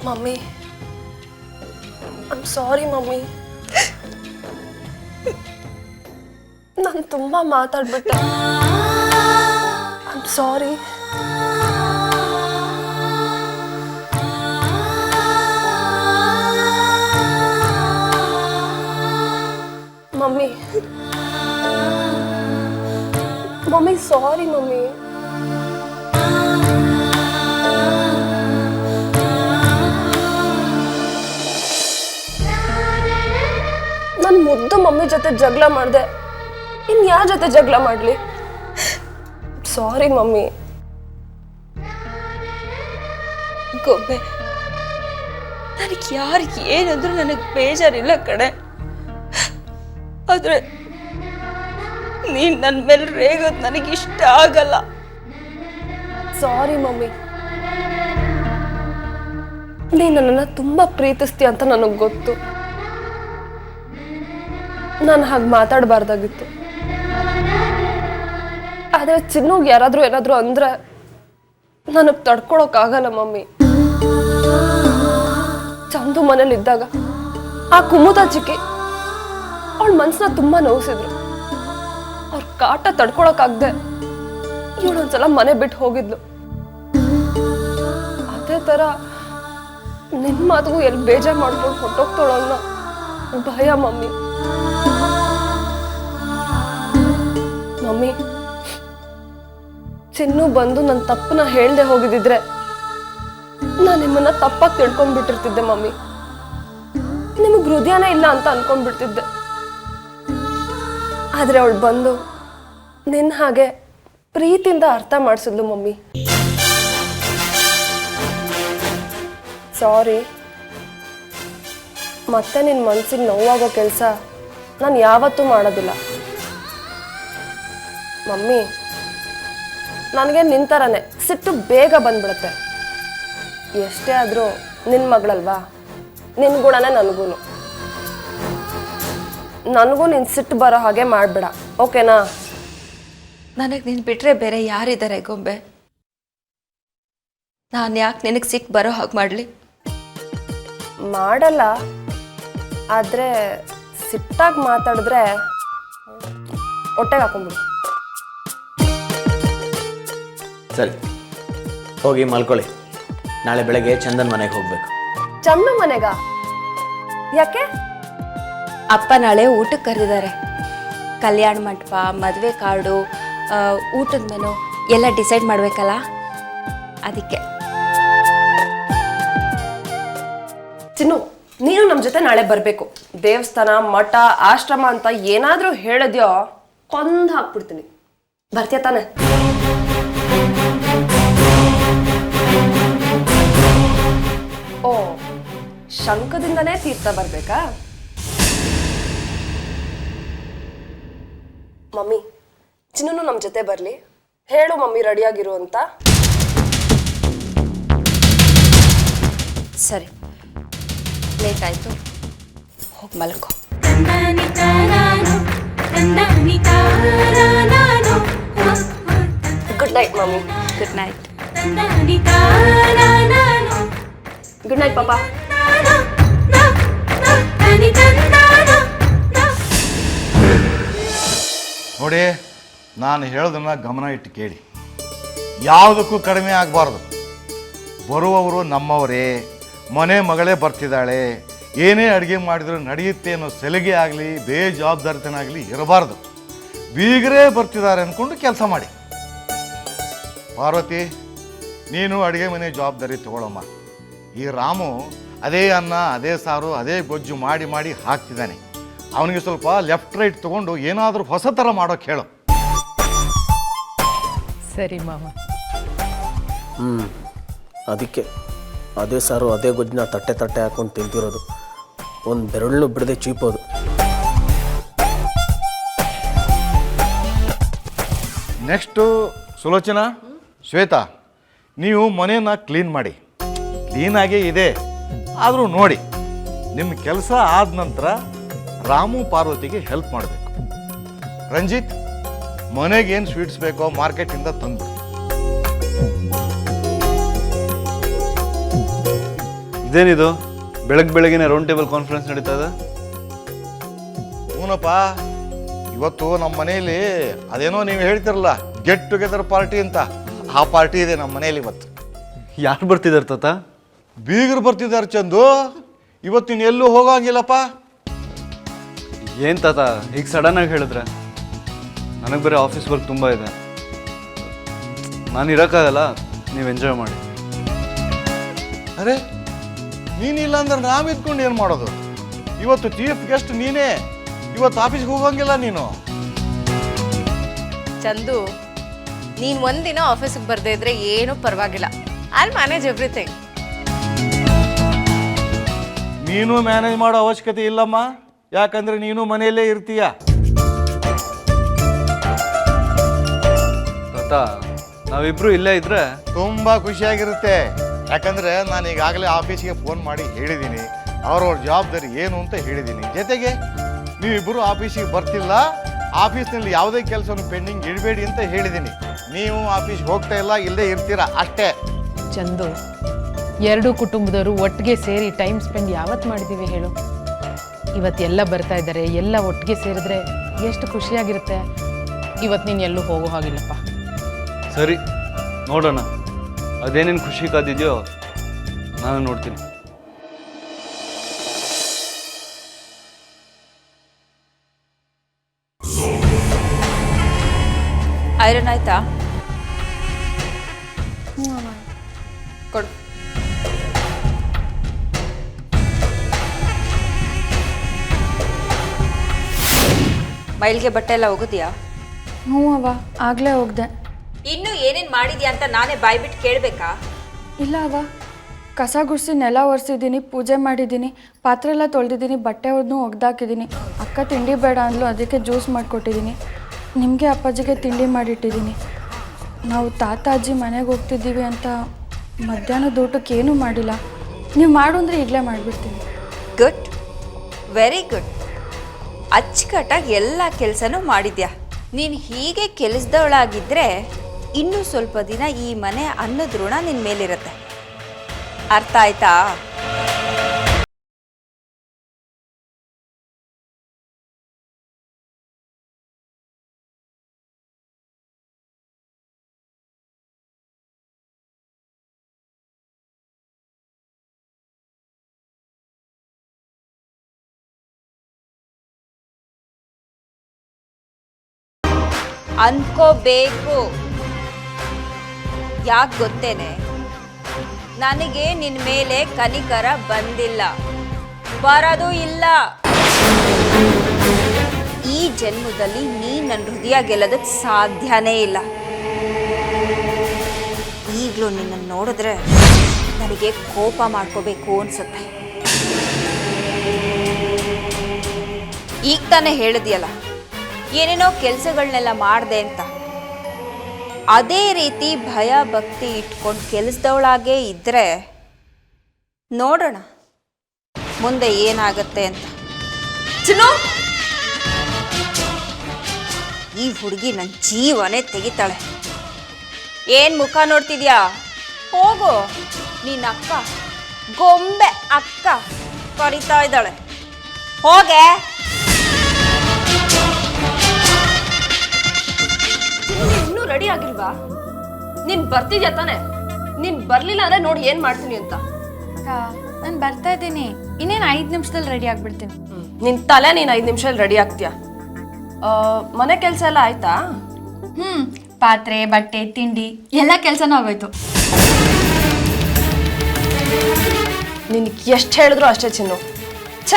Mummy, I'm sorry mummy. ನಾನು ತುಂಬಾ ಮಾತಾಡ್ಬಿಟ್ಟೆ. I'm sorry. Mummy, mummy sorry mummy. ನನ್ನ ಮುದ್ದು ಮಮ್ಮಿ ಜೊತೆ ಜಗಳ ಮಾಡಿದೆ, ಇನ್ಯಾರ ಜೊತೆ ಜಗಳ ಮಾಡಲಿ? ಸಾರಿ ಮಮ್ಮಿ. ಗೊಂಬೆ, ನನಗೆ ಯಾರು ಏನಂದ್ರೂ ನನಗೆ ಬೇಜಾರಿಲ್ಲ ಕಣೆ. ಆದ್ರೆ ನೀನ್ ನನ್ನ ಮೇಲೆ ರೇಗೋದು ನನಗೆ ಇಷ್ಟ ಆಗಲ್ಲ. ಸಾರಿ ಮಮ್ಮಿ. ನೀನು ನನ್ನನ್ನು ತುಂಬಾ ಪ್ರೀತಿಸ್ತೀಯ ಅಂತ ನನಗೆ ಗೊತ್ತು. ನಾನು ಹಾಗೆ ಮಾತಾಡಬಾರ್ದಾಗಿತ್ತು. ಆದರೆ ಚಿನ್ನುಗೆ ಯಾರಾದರೂ ಏನಾದರೂ ಅಂದ್ರೆ ನನಗೆ ತಡ್ಕೊಳಕ್ಕಾಗಲ್ಲ ಮಮ್ಮಿ. ಚಂದು ಮನೇಲಿದ್ದಾಗ ಆ ಕುಮುದ ಚಿಕ್ಕಿ ಅವಳ ಮನಸ್ಸನ್ನ ತುಂಬಾ ನೋಯಿಸಿದ್ರು. ಅವ್ರ ಕಾಟ ತಡ್ಕೊಳಕ್ಕಾಗ್ದೆ ಇವಳೊಂದ್ಸಲ ಮನೆ ಬಿಟ್ಟು ಹೋಗಿದ್ಲು. ಅದೇ ಥರ ನಿನ್ನ ಮಾತಿಗೂ ಎಲ್ಲಿ ಬೇಜಾರು ಮಾಡ್ಕೊಂಡು ಹೊಟ್ಟೋಗ್ತಾಳೋ ಅನ್ನೋ ಭಯ ಮಮ್ಮಿ. ಮಮ್ಮಿ, ಚಿನ್ನು ಬಂದು ನನ್ನ ತಪ್ಪನ್ನ ಹೇಳ್ದೆ ಹೋಗಿದ್ದಿದ್ರೆ ನಾನು ನಿಮ್ಮನ್ನ ತಪ್ಪಾಗಿ ತಿಳ್ಕೊಂಡ್ಬಿಟ್ಟಿರ್ತಿದ್ದೆ ಮಮ್ಮಿ. ನಿಮಗೆ ಹೃದಯನೇ ಇಲ್ಲ ಅಂತ ಅನ್ಕೊಂಡ್ಬಿಡ್ತಿದ್ದೆ. ಆದ್ರೆ ಅವಳು ಬಂದು ನಿನ್ನ ಹಾಗೆ ಪ್ರೀತಿಯಿಂದ ಅರ್ಥ ಮಾಡಿಸಿದ್ಲು ಮಮ್ಮಿ. ಸಾರಿ. ಮತ್ತೆ ನಿನ್ನ ಮನಸ್ಸಿಗೆ ನೋವಾಗೋ ಕೆಲಸ ನಾನು ಯಾವತ್ತೂ ಮಾಡೋದಿಲ್ಲ ಮಮ್ಮಿ. ನನಗೆ ನಿನ್ನ ಥರನೇ ಸಿಟ್ಟು ಬೇಗ ಬಂದ್ಬಿಡುತ್ತೆ. ಎಷ್ಟೇ ಆದರೂ ನಿನ್ನ ಮಗಳಲ್ವಾ, ನಿನ್ನ ಗುಣನೇ ನನಗೂ. ನಿನ್ನ ಸಿಟ್ಟು ಬರೋ ಹಾಗೆ ಮಾಡಬೇಡ, ಓಕೆನಾ? ನನಗೆ ನೀನು ಬಿಟ್ಟರೆ ಬೇರೆ ಯಾರಿದ್ದಾರೆ ಗೊಂಬೆ? ನಾನು ಯಾಕೆ ನಿನಗೆ ಸಿಟ್ಟು ಬರೋ ಹಾಗೆ ಮಾಡಲಿ? ಮಾಡಲ್ಲ, ಆದರೆ ಸಿಟ್ಟಾಗಿ ಮಾತಾಡಿದ್ರೆ ಹೊಟ್ಟೆಗೆ ಹಾಕೊಂಡ್ಬಿಡು. ಸರಿ, ಹೋಗಿ ಮಲ್ಕೊಳ್ಳಿ. ನಾಳೆ ಬೆಳಗ್ಗೆ ಚಂದನ್ ಮನೆಗೆ ಹೋಗ್ಬೇಕು. ಚಂದ ಮನೆಗ? ಯಾಕೆ? ಅಪ್ಪ ನಾಳೆ ಊಟಕ್ಕೆ ಕರೆದಿದ್ದಾರೆ. ಕಲ್ಯಾಣ ಮಂಟಪ, ಮದುವೆ ಕಾರ್ಡು, ಊಟದ ಮೆನು ಎಲ್ಲ ಡಿಸೈಡ್ ಮಾಡಬೇಕಲ್ಲ, ಅದಕ್ಕೆ. ಚಿನ್ನು, ನೀನು ನಮ್ಮ ಜೊತೆ ನಾಳೆ ಬರಬೇಕು. ದೇವಸ್ಥಾನ, ಮಠ, ಆಶ್ರಮ ಅಂತ ಏನಾದರೂ ಹೇಳಿದ್ಯೋ ಕೊಂದು ಹಾಕ್ಬಿಡ್ತೀನಿ. ಬರ್ತೀಯ ತಾನೆ? ಓ, ಶಂಕದಿಂದನೇ ತೀರ್ಥ ಬರ್ಬೇಕಾ? ಮಮ್ಮಿ, ಚಿನ್ನು ನಮ್ಮ ಜೊತೆ ಬರಲಿ. ಹೇಳು ಮಮ್ಮಿ ರೆಡಿಯಾಗಿರು ಅಂತ. ಸರಿ, ಲೇಟ್ ಆಯಿತು, ಹೋಗಿ ಮಲ್ಕೋ. Good night mummy. Good night. Good night ಪಾಪಾ. ನೋಡಿ, ನಾನು ಹೇಳೋದನ್ನ ಗಮನ ಇಟ್ಟು ಕೇಳಿ. ಯಾವುದಕ್ಕೂ ಕಡಿಮೆ ಆಗಬಾರ್ದು. ಬರುವವರು ನಮ್ಮವರೇ, ಮನೆ ಮಗಳೇ ಬರ್ತಿದ್ದಾಳೆ, ಏನೇ ಅಡುಗೆ ಮಾಡಿದರೂ ನಡೆಯುತ್ತೆ ಅನ್ನೋ ಸಲಿಗೆ ಆಗಲಿ, ಬೇಜವಾಬ್ದಾರಿತನಾಗಲಿ ಇರಬಾರ್ದು. ಬೀಗರೇ ಬರ್ತಿದ್ದಾರೆ ಅಂದ್ಕೊಂಡು ಕೆಲಸ ಮಾಡಿ. ಪಾರ್ವತಿ, ನೀನು ಅಡುಗೆ ಮನೆ ಜವಾಬ್ದಾರಿ ತಗೊಳ್ಳಮ್ಮ. ಈ ರಾಮು ಅದೇ ಅನ್ನ, ಅದೇ ಸಾರು, ಅದೇ ಗೊಜ್ಜು ಮಾಡಿ ಮಾಡಿ ಹಾಕ್ತಿದ್ದಾನೆ. ಅವನಿಗೆ ಸ್ವಲ್ಪ ಲೆಫ್ಟ್ ರೈಟ್ ತಗೊಂಡು ಏನಾದರೂ ಹೊಸ ಥರ ಮಾಡೋಕ್ಕೆ ಹೇಳು. ಸರಿ ಮಾವ. ಅದಕ್ಕೆ ಅದೇ ಸಾರು ಅದೇ ಗೊಜ್ಜನ್ನ ತಟ್ಟೆ ತಟ್ಟೆ ಹಾಕೊಂಡು ತಿಂತಿರೋದು. ಒಂದು ಬೆರಳು ಬಿಡದೆ ಚೀಪೋದು. ನೆಕ್ಸ್ಟು ಸುಲೋಚನಾ, ಶ್ವೇತಾ, ನೀವು ಮನೇನ ಕ್ಲೀನ್ ಮಾಡಿ. ಕ್ಲೀನಾಗೇ ಇದೆ, ಆದರೂ ನೋಡಿ ನಿಮ್ಮ ಕೆಲಸ ಆದ ನಂತರ ರಾಮು ಪಾರ್ವತಿಗೆ ಹೆಲ್ಪ್ ಮಾಡಬೇಕು. ರಂಜಿತ್, ಮನೆಗೆ ಏನು ಸ್ವೀಟ್ಸ್ ಬೇಕೋ ಮಾರ್ಕೆಟಿಂದ ತಂದು. ಇದೇನಿದು ಬೆಳಗ್ಗೆನೆ ರೌಂಡ್ ಟೇಬಲ್ ಕಾನ್ಫರೆನ್ಸ್ ನಡೀತಾ ಇದೆ? ಹೂನಪ್ಪ, ಇವತ್ತು ನಮ್ಮ ಮನೆಯಲ್ಲಿ ಅದೇನೋ ನೀವು ಹೇಳ್ತಿರಲ್ಲ ಗೆಟ್ ಟುಗೆದರ್ ಪಾರ್ಟಿ ಅಂತ, ಆ ಪಾರ್ಟಿ ಇದೆ ನಮ್ಮ ಮನೆಯಲ್ಲಿ ಇವತ್ತು. ಯಾರು ಬರ್ತಿದ್ದಾರೆ ತಾತ? ಬೀಗರು ಬರ್ತಿದ್ದಾರೆ ಚಂದು. ಇವತ್ತು ನೀನು ಎಲ್ಲೂ ಹೋಗಂಗಿಲ್ಲಪ್ಪ. ಏನು ತಾತ ಈಗ ಸಡನ್ನಾಗಿ ಹೇಳಿದ್ರೆ? ನನಗೆ ಬೇರೆ ಆಫೀಸ್ ವರ್ಕ್ ತುಂಬ ಇದೆ, ನಾನು ಇರೋಕ್ಕಾಗಲ್ಲ. ನೀವು ಎಂಜಾಯ್ ಮಾಡಿ. ಅರೆ, ನೀನಿಲ್ಲ ಅಂದ್ರೆ ನಾವು ಇದ್ಕೊಂಡು ಏನು ಮಾಡೋದು? ಇವತ್ತು ಚೀಫ್ ಗೆಸ್ಟ್ ನೀನೇ. ಇವತ್ತು ಆಫೀಸ್ಗೆ ಹೋಗಂಗಿಲ್ಲ ನೀನು. ಚಂದು, ನೀನ್ ಒಂದಿನ ಆಫೀಸಿಗೆ ಬರ್ದೇ ಇದ್ರೆ ಏನೂ ಪರವಾಗಿಲ್ಲ. I manage everything. ನೀನು ಮ್ಯಾನೇಜ್ ಮಾಡೋ ಅವಶ್ಯಕತೆ ಇಲ್ಲಮ್ಮ, ಯಾಕಂದ್ರೆ ನೀನು ಮನೆಯಲ್ಲೇ ಇರ್ತೀಯ. ತಾತ, ನಾವಿಬ್ರು ಇಲ್ಲೇ ಇದ್ರೆ ತುಂಬಾ ಖುಷಿಯಾಗಿರುತ್ತೆ. ಯಾಕಂದ್ರೆ ನಾನು ಈಗಾಗಲೇ ಆಫೀಸ್ಗೆ ಫೋನ್ ಮಾಡಿ ಹೇಳಿದ್ದೀನಿ, ಅವ್ರವ್ರ ಜವಾಬ್ದಾರಿ ಏನು ಅಂತ ಹೇಳಿದ್ದೀನಿ. ಜೊತೆಗೆ ನೀವಿಬ್ಬರು ಆಫೀಸಿಗೆ ಬರ್ತಿಲ್ಲ, ಆಫೀಸ್ನಲ್ಲಿ ಯಾವುದೇ ಕೆಲಸವನ್ನು ಪೆಂಡಿಂಗ್ ಇಡಬೇಡಿ ಅಂತ ಹೇಳಿದ್ದೀನಿ. ನೀವು ಆಫೀಸ್ಗೆ ಹೋಗ್ತಾ ಇಲ್ಲ, ಇಲ್ಲೇ ಇರ್ತೀರಾ ಅಷ್ಟೇ. ಚಂದು, ಎರಡೂ ಕುಟುಂಬದವರು ಒಟ್ಟಿಗೆ ಸೇರಿ ಟೈಮ್ ಸ್ಪೆಂಡ್ ಯಾವತ್ತು ಮಾಡಿದ್ದೀವಿ ಹೇಳು? ಇವತ್ತೆಲ್ಲ ಬರ್ತಾ ಇದ್ದಾರೆ, ಎಲ್ಲ ಒಟ್ಟಿಗೆ ಸೇರಿದ್ರೆ ಎಷ್ಟು ಖುಷಿಯಾಗಿರುತ್ತೆ. ಇವತ್ತು ನೀನು ಎಲ್ಲೂ ಹೋಗೋ ಹಾಗಿಲ್ಲಪ್ಪ. ಸರಿ, ನೋಡೋಣ. ಅದೇನೇನು ಖುಷಿ ಕಾದಿದೆಯೋ ನಾನು ನೋಡ್ತೀನಿ. ಐರನ್ ಆಯ್ತಾ? ಕೊಡು. ಮೈಲ್ಗೆ ಬಟ್ಟೆ ಎಲ್ಲ ಹೋಗುದಿಯಾ? ಹ್ಞೂ ಅವ್ವ, ಆಗಲೇ ಹೋಗ್ದೆ. ಇನ್ನು ಏನೇನು ಮಾಡಿದ್ಯಾ ಅಂತ ನಾನೇ ಬಾಯ್ಬಿಟ್ಟು ಕೇಳಬೇಕಾ? ಇಲ್ಲ ಅವ್ವ, ಕಸ ಗುಡಿಸಿ ನೆಲ ಒರೆಸಿದ್ದೀನಿ, ಪೂಜೆ ಮಾಡಿದ್ದೀನಿ, ಪಾತ್ರೆ ಎಲ್ಲ ತೊಳೆದಿದ್ದೀನಿ, ಬಟ್ಟೆ ಹೊಡೆದು ಒಗ್ದಾಕಿದ್ದೀನಿ. ಅಕ್ಕ ತಿಂಡಿ ಬೇಡ ಅಂದ್ಲು, ಅದಕ್ಕೆ ಜ್ಯೂಸ್ ಮಾಡಿಕೊಟ್ಟಿದ್ದೀನಿ. ನಿಮಗೆ ಅಪ್ಪಾಜಿಗೆ ತಿಂಡಿ ಮಾಡಿಟ್ಟಿದ್ದೀನಿ. ನಾವು ತಾತ ಅಜ್ಜಿ ಮನೆಗೆ ಹೋಗ್ತಿದ್ದೀವಿ ಅಂತ ಮಧ್ಯಾಹ್ನದ ಊಟಕ್ಕೆ ಏನೂ ಮಾಡಿಲ್ಲ. ನೀವು ಮಾಡು ಅಂದರೆ ಈಗಲೇ ಮಾಡಿಬಿಡ್ತೀನಿ. Good, very good. ಅಚ್ಚುಕಟ್ಟಾಗಿ ಎಲ್ಲ ಕೆಲಸನೂ ಮಾಡಿದ್ಯಾ. ನೀನು ಹೀಗೆ ಕೆಲಸದವಳಾಗಿದ್ದರೆ ಇನ್ನೂ ಸ್ವಲ್ಪ ದಿನ ಈ ಮನೆ ಅನ್ನದ ಋಣ ನಿನ್ನ ಮೇಲಿರುತ್ತೆ. ಅರ್ಥ ಆಯ್ತಾ? ಅನ್ಕೋಬೇಕು. ಯಾಕೆ ಗೊತ್ತೇನೆ? ನನಗೆ ನಿನ್ನ ಮೇಲೆ ಕನಿಕರ ಬಂದಿಲ್ಲ, ಬರೋದು ಇಲ್ಲ. ಈ ಜನ್ಮದಲ್ಲಿ ನೀ ನನ್ನ ಹೃದಯ ಗೆಲ್ಲೋದಕ್ಕೆ ಸಾಧ್ಯನೇ ಇಲ್ಲ. ಈಗಲೂ ನಿನ್ನನ್ನು ನೋಡಿದ್ರೆ ನನಗೆ ಕೋಪ ಮಾಡ್ಕೋಬೇಕು ಅನ್ಸುತ್ತೆ. ಈಗ ತಾನೇ ಹೇಳಿದ್ಯಲ್ಲ ಏನೇನೋ ಕೆಲಸಗಳನ್ನೆಲ್ಲ ಮಾಡಿದೆ ಅಂತ. ಅದೇ ರೀತಿ ಭಯ ಭಕ್ತಿ ಇಟ್ಕೊಂಡು ಕೆಲಸದವಳಾಗೇ ಇದ್ದರೆ ನೋಡೋಣ ಮುಂದೆ ಏನಾಗತ್ತೆ ಅಂತ. ಚಿನ್ನು, ಈ ಹುಡುಗಿ ನನ್ನ ಜೀವನೇ ತೆಗಿತಾಳೆ. ಏನು ಮುಖ ನೋಡ್ತಿದ್ಯಾ? ಹೋಗು, ನಿನ್ನ ಅಕ್ಕ, ಗೊಂಬೆ ಅಕ್ಕ ಕರಿತಾ ಇದ್ದಾಳೆ. ಹೋಗೆ. ಇನ್ನೂ ರೆಡಿ ಆಗಿಲ್ವಾ? ನೀನ್ ಬರ್ತಿದ್ಯಾ ತಾನೆ? ನೀನ್ ಬರ್ಲಿಲ್ಲ ಅಂದ್ರೆ ನೋಡಿ ಏನ್ ಮಾಡ್ತೀನಿ ಅಂತ. ಅಕ್ಕ, ನಾನು ಬರ್ತಾ ಇದ್ದೀನಿ. ಇನ್ನೇನು 5 ನಿಮಿಷದಲ್ಲಿ ರೆಡಿ ಆಗಿಬಿಡ್ತೀನಿ. ನಿನ್ ತಲೆ ನೀನ್ 5 ನಿಮಿಷದಲ್ಲಿ ರೆಡಿ ಆಗ್ತೀಯ. ಮನೆ ಕೆಲಸ ಎಲ್ಲ ಆಯ್ತಾ? ಪಾತ್ರೆ, ಬಟ್ಟೆ, ತಿಂಡಿ ಎಲ್ಲ ಕೆಲಸನೂ ಆಗೋಯ್ತು. ನಿನ್ಗೆ ಎಷ್ಟು ಹೇಳಿದ್ರು ಅಷ್ಟೇ ಚಿನ್ನು. ಛ,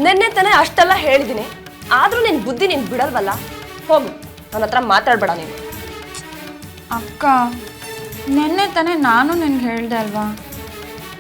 ನೆನ್ನೆ ತಾನೇ ಅಷ್ಟೆಲ್ಲ ಹೇಳಿದ್ದೀನಿ, ಆದ್ರೂ ನಿನ್ ಬುದ್ಧಿ ನೀನ್ ಬಿಡಲ್ವಲ್ಲ. ಹೋಗು, ನನ್ನ ಹತ್ರ ಮಾತಾಡ್ಬೇಡ ನೀನು. ಅಕ್ಕ, ನೆನ್ನೆ ತಾನೇ ನಾನು ನಿನ್ಗೆ ಹೇಳ್ದೆ ಅಲ್ವಾ,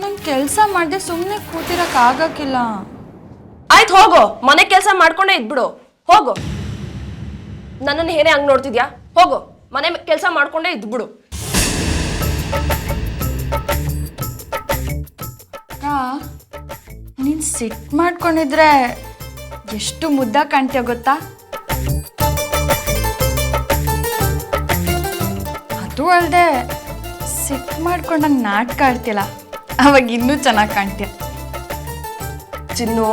ನಂಗೆ ಕೆಲಸ ಮಾಡದೆ ಸುಮ್ಮನೆ ಕೂತಿರೋಕ್ಕಾಗಕ್ಕಿಲ್ಲ. ಆಯ್ತು ಹೋಗು, ಮನೆ ಕೆಲಸ ಮಾಡ್ಕೊಂಡೇ ಇದ್ಬಿಡು. ಹೋಗು, ನನ್ನನ್ನು ಏನೇ ಹಂಗೆ ನೋಡ್ತಿದ್ಯಾ? ಹೋಗು, ಮನೆ ಕೆಲಸ ಮಾಡ್ಕೊಂಡೇ ಇದ್ಬಿಡು. ಅಕ್ಕ, ನೀನು ಸಿಟ್ ಮಾಡ್ಕೊಂಡಿದ್ರೆ ಎಷ್ಟು ಮುದ್ದ ಕಾಣ್ತೀಯ ಗೊತ್ತಾ? ಅದು ಅಲ್ಲದೆ ಸಿಟ್ಟು ಮಾಡ್ಕೊಂಡಂಗೆ ನಾಟಕ ಆಡ್ತಿಲ್ಲ, ಅವಾಗ ಇನ್ನೂ ಚೆನ್ನಾಗಿ ಕಾಣ್ತೀಯ. ಚಿನ್ನು,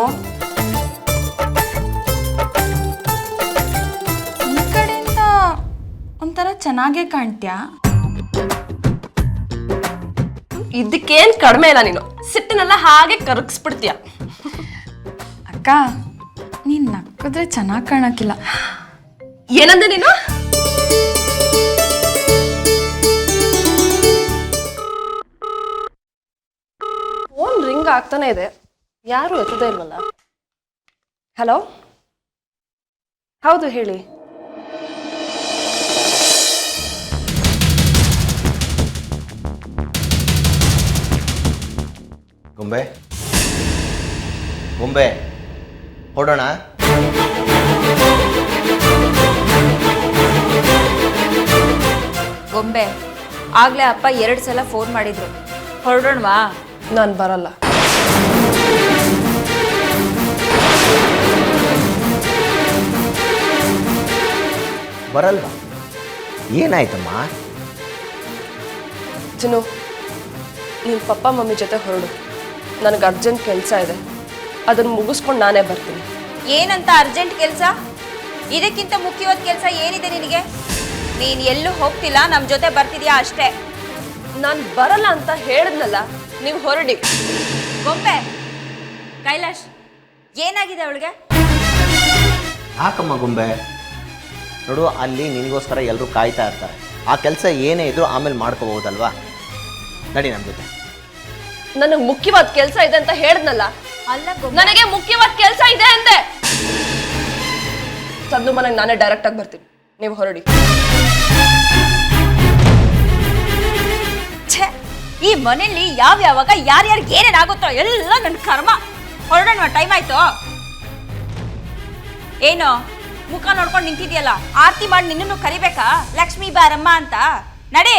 ಈ ಕಡೆಯಿಂದ ಒಂಥರ ಚೆನ್ನಾಗೇ ಕಾಣ್ತೀಯ. ಇದಕ್ಕೇನ್ ಕಡಿಮೆ ಇಲ್ಲ, ನೀನು ಸಿಟ್ಟಿನೆಲ್ಲ ಹಾಗೆ ಕರಗಿಸ್ಬಿಡ್ತೀಯ. ಅಕ್ಕ, ನೀನು ನಕ್ಕಿದ್ರೆ ಚೆನ್ನಾಗಿ ಕಾಣಕ್ಕಿಲ್ಲ. ಏನಂದೆ ನೀನು? ಫೋನ್ ರಿಂಗ್ ಆಗ್ತಾನೆ ಇದೆ, ಯಾರು ಎತ್ತದೇ ಇಲ್ವಲ್ಲ. ಹಲೋ, ಹೌದು ಹೇಳಿ. ಗೊಂಬೆ ಗೊಂಬೆ ಹೊಡೋಣ. ಗೊಂಬೆ, ಆಗ್ಲೇ ಅಪ್ಪ 2 ಸಲ ಫೋನ್ ಮಾಡಿದ್ರು. ಹೊರಡೋಣವಾ? ನಾನು ಬರಲ್ಲ. ಬರಲ್ವಾ? ಏನಾಯ್ತಮ್ಮ? ಚಿನ್ನು, ನೀನು ಪಪ್ಪ ಮಮ್ಮಿ ಜೊತೆ ಹೊರಡು. ನನಗೆ ಅರ್ಜೆಂಟ್ ಕೆಲಸ ಇದೆ, ಅದನ್ನು ಮುಗಿಸ್ಕೊಂಡು ನಾನೇ ಬರ್ತೀನಿ. ಏನಂತ ಅರ್ಜೆಂಟ್ ಕೆಲಸ? ಇದಕ್ಕಿಂತ ಮುಖ್ಯವಾದ ಕೆಲಸ ಏನಿದೆ ನಿನಗೆ? ನೀನು ಎಲ್ಲೂ ಹೋಗ್ತಿಲ್ಲ, ನಮ್ಮ ಜೊತೆ ಬರ್ತಿದ್ಯಾ ಅಷ್ಟೇ. ನಾನು ಬರಲ್ಲ ಅಂತ ಹೇಳಿದ್ನಲ್ಲ, ನೀವು ಹೊರಡಿ. ಗೊಂಬೆ, ಕೈಲಾಶ್, ಏನಾಗಿದೆ ಅವಳಿಗೆ? ಯಾಕಮ್ಮ ಗೊಂಬೆ? ನೋಡು, ಅಲ್ಲಿ ನಿನಗೋಸ್ಕರ ಎಲ್ಲರೂ ಕಾಯ್ತಾ ಇರ್ತಾರೆ. ಆ ಕೆಲಸ ಏನೇ ಇದ್ರೂ ಆಮೇಲೆ ಮಾಡ್ಕೋಬಹುದಲ್ವಾ? ನಡಿ ನಮ್ಮ ಜೊತೆ. ನನಗೆ ಮುಖ್ಯವಾದ ಕೆಲಸ ಇದೆ ಅಂತ ಹೇಳಿದ್ನಲ್ಲ. ಅಲ್ಲ ಗೊಂಬೆ, ನನಗೆ ಮುಖ್ಯವಾದ ಕೆಲಸ ಇದೆ ಅಂದೆ. ಸದ್ದು ಮನೆಗೆ ನಾನೇ ಡೈರೆಕ್ಟ್ ಆಗಿ ಬರ್ತೀನಿ, ನೀವು ಹೊರಡಿ. ಛೇ, ಈ ಮನೆಯಲ್ಲಿ ಯಾವ್ಯಾವಾಗ ಯಾರ್ಯಾರಿಗೆ ಏನೇನಾಗುತ್ತೋ ಎಲ್ಲ ನನ್ನ ಕರ್ಮ. ಹೊರಡೋಣ, ಟೈಮ್ ಆಯ್ತು. ಏನು ಮುಖ ನೋಡ್ಕೊಂಡು ನಿಂತಿದ್ಯಲ್ಲ, ಆರತಿ ಮಾಡಿ ನಿನ್ನನ್ನು ಕರಿಬೇಕಾ? ಲಕ್ಷ್ಮೀ ಬಾರಮ್ಮ ಅಂತ. ನಡಿ.